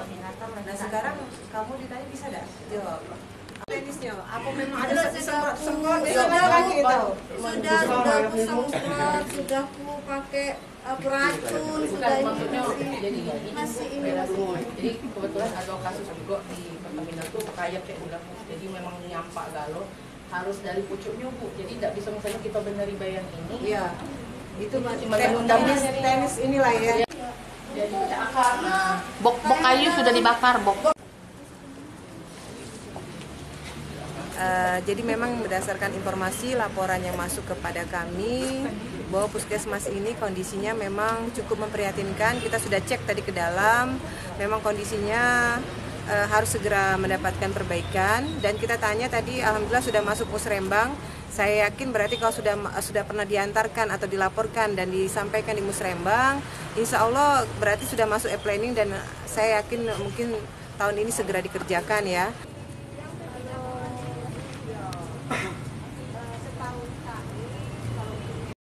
koordinator. Nah sekarang kamu ditanya bisa dah jawab. Tenisnya, apa memang ada Sudah semprot sudah ku pakai racun, sudah ini masih ini. Jadi kebetulan ada kasus juga di Pertamina tuh kayak ulang, jadi memang nyampak galo harus dari pucuknya Bu, jadi tidak bisa misalnya kita beneri bayan ini. Iya, itu Cuma tenis inilah ya. Jadi akar. Nah, Bok kayu sudah dibakar, bok. Jadi memang berdasarkan informasi laporan yang masuk kepada kami bahwa puskesmas ini kondisinya memang cukup memprihatinkan. Kita sudah cek tadi ke dalam, memang kondisinya harus segera mendapatkan perbaikan. Dan kita tanya tadi, alhamdulillah sudah masuk musrembang. Saya yakin berarti kalau sudah pernah diantarkan atau dilaporkan dan disampaikan di musrembang, insya Allah berarti sudah masuk e-planning dan saya yakin mungkin tahun ini segera dikerjakan ya.